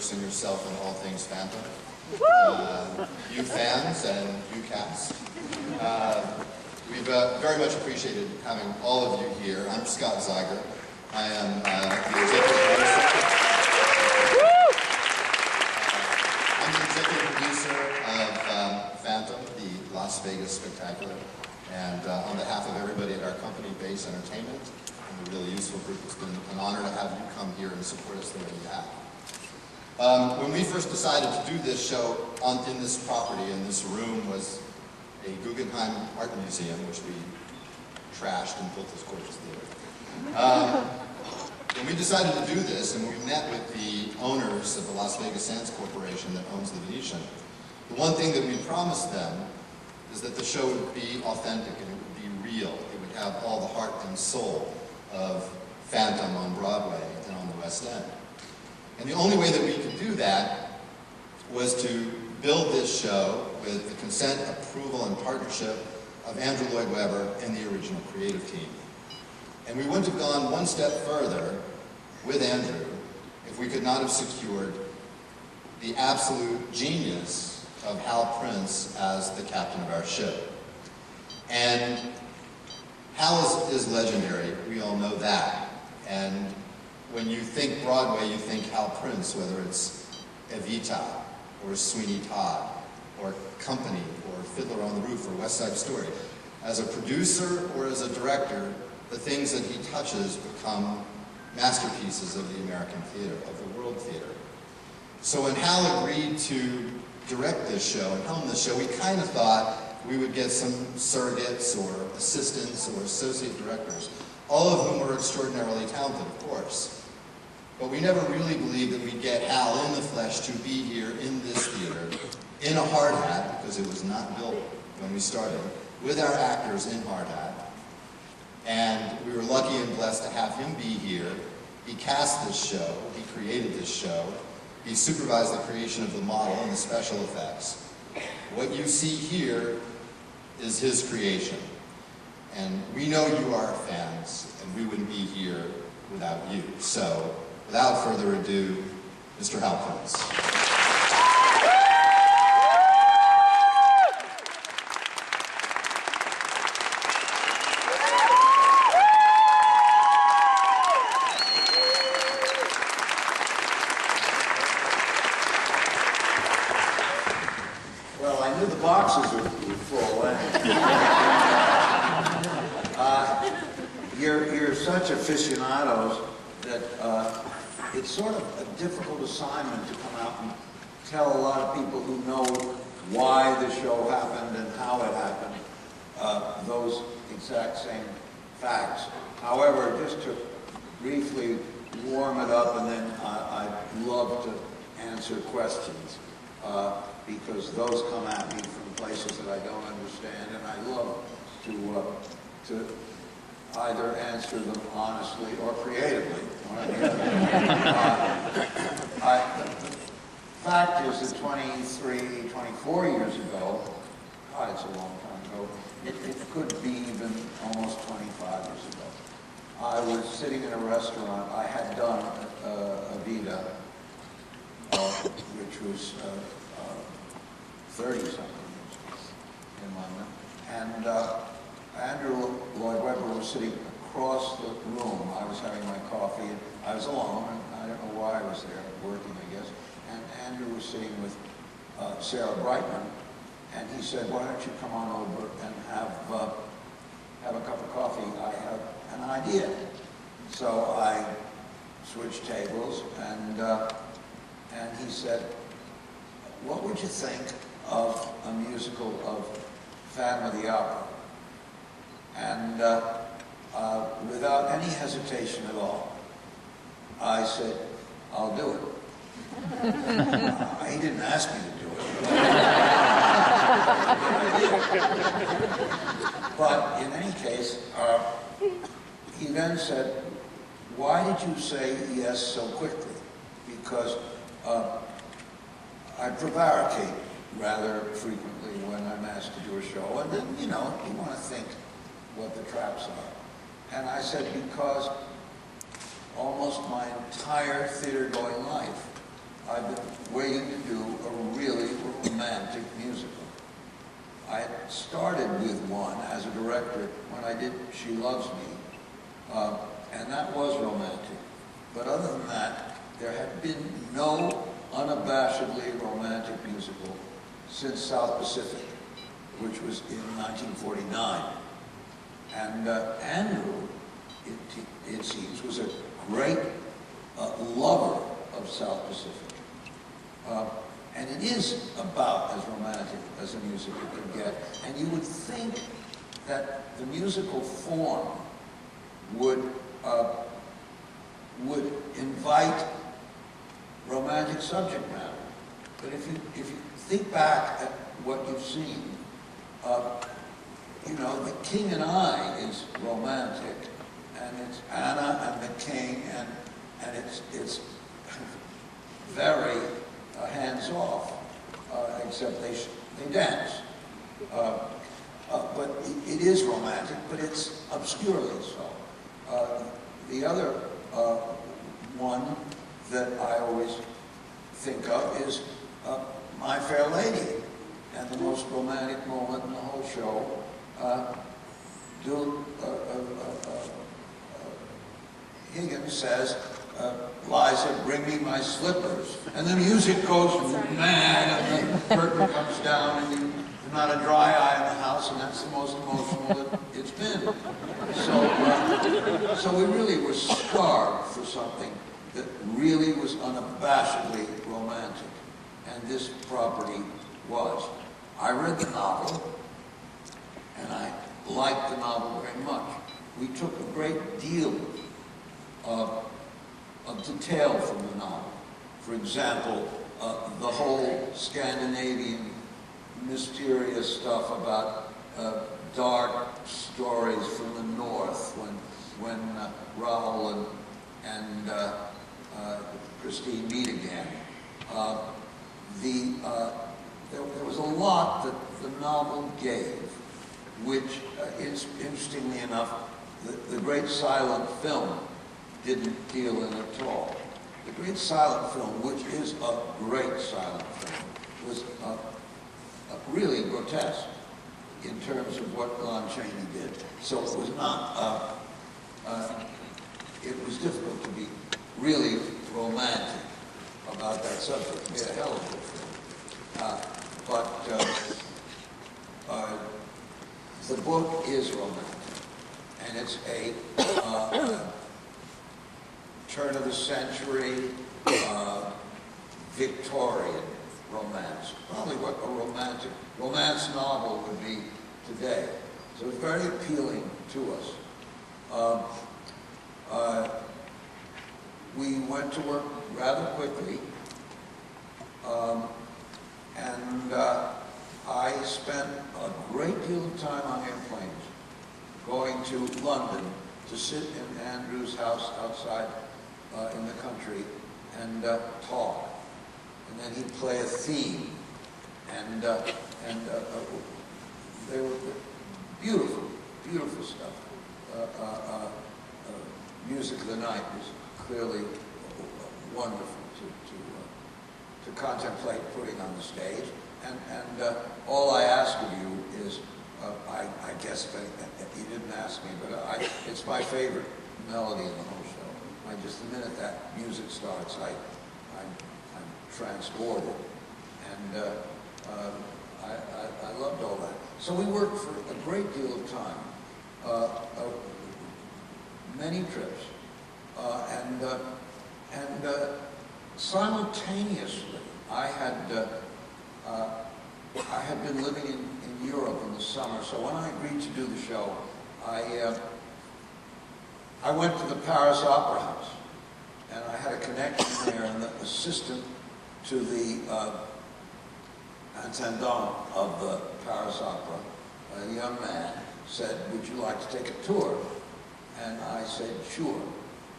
immersing yourself in all things Phantom. You fans and you cast. We've very much appreciated having all of you here. I'm Scott Zeiger. I am the executive producer. I'm the executive producer of Phantom, the Las Vegas Spectacular. And on behalf of everybody at our company, Base Entertainment, and the Really Useful Group, it's been an honor to have you come here and support us the way you have. When we first decided to do this show in this property, in this room, was a Guggenheim Art Museum, which we trashed and built this gorgeous theater. When we decided to do this, and we met with the owners of the Las Vegas Sands Corporation that owns the Venetian, the one thing that we promised them is that the show would be authentic and it would be real. It would have all the heart and soul of Phantom on Broadway and on the West End. And the only way that we could do that was to build this show with the consent, approval, and partnership of Andrew Lloyd Webber and the original creative team. And we wouldn't have gone one step further with Andrew if we could not have secured the absolute genius of Hal Prince as the captain of our ship. And Hal is legendary, we all know that. And when you think Broadway, you think Hal Prince, whether it's Evita, or Sweeney Todd, or Company, or Fiddler on the Roof, or West Side Story. As a producer or as a director, the things that he touches become masterpieces of the American theater, of the world theater. So when Hal agreed to direct this show and helm this show, we kind of thought we would get some surrogates or assistants or associate directors, all of whom were extraordinarily talented, of course. But we never really believed that we'd get Hal in the flesh to be here in this theater, in a hard hat, because it was not built when we started, with our actors in hard hat. And we were lucky and blessed to have him be here. He cast this show, he created this show, he supervised the creation of the model and the special effects. What you see here is his creation. And we know you are fans, and we wouldn't be here without you. So, without further ado, Mr. Hal Prince. Well, I knew the boxes would be full. You're such aficionados that it's sort of a difficult assignment to come out and tell a lot of people who know why the show happened and how it happened, those exact same facts. However, just to briefly warm it up, and then I'd love to answer questions, because those come at me from places that I don't understand, and I love to either answer them honestly or creatively. The fact is that 23, 24 years ago, God, it's a long time ago, it could be even almost 25 years ago, I was sitting in a restaurant. I had done Evita, which was 30-something years in London, and Andrew Lloyd Webber was sitting across the room. I was having my coffee, and I was alone, and I don't know why I was there, working, I guess, and Andrew was sitting with Sarah Brightman, and he said, why don't you come on over and have a cup of coffee? I have an idea. So I switched tables, and he said, what would you think of a musical of Phantom of the Opera? And without any hesitation at all, I said, I'll do it. He didn't ask me to do it. But in any case, he then said, why did you say yes so quickly? Because I prevaricate rather frequently when I'm asked to do a show, and then, you know, you want to think what the traps are. And I said, because almost my entire theater-going life, I've been waiting to do a really romantic musical. I had started with one as a director when I did She Loves Me, and that was romantic. But other than that, there had been no unabashedly romantic musical since South Pacific, which was in 1949. And Andrew, it seems, was a great lover of South Pacific. And it is about as romantic as a musical can get. And you would think that the musical form would invite romantic subject matter. But if you think back at what you've seen, you know, The King and I is romantic, and it's Anna and the King, and it's very hands-off, except they dance. But it is romantic, but it's obscurely so. The other one that I always think of is My Fair Lady, and the most romantic moment in the whole show. Higgins says, Liza, bring me my slippers. And the music goes mad, and the curtain comes down, and there's not a dry eye in the house, and that's the most emotional that it's been. So we really were starved for something that really was unabashedly romantic. And this property was. I read the novel, and I liked the novel very much. We took a great deal of detail from the novel. For example, the whole Scandinavian mysterious stuff about dark stories from the north when Raoul and Christine meet again. There was a lot that the novel gave, which is, interestingly enough, the great silent film didn't deal in at all. The great silent film, which is a great silent film, was really grotesque in terms of what Lon Chaney did. So it was not, it was difficult to be really romantic about that subject. It made a hell of a good film. The book is romantic, and it's a turn of the century Victorian romance, probably what a romance novel would be today. So it's very appealing to us. We went to work rather quickly, and I spent a great deal of time on airplanes, going to London to sit in Andrew's house outside in the country and talk. And then he'd play a theme, and they were beautiful, beautiful stuff. Music of the Night was clearly wonderful to contemplate putting on the stage. And all I ask of you is, I guess you didn't ask me, but it's my favorite melody in the whole show. The minute that music starts, I'm transported, and I loved all that. So we worked for a great deal of time, many trips, and simultaneously, I had been living in Europe in the summer. So when I agreed to do the show, I went to the Paris Opera House, and I had a connection there, and the assistant to the intendant of the Paris Opera, a young man, said, would you like to take a tour? And I said, sure.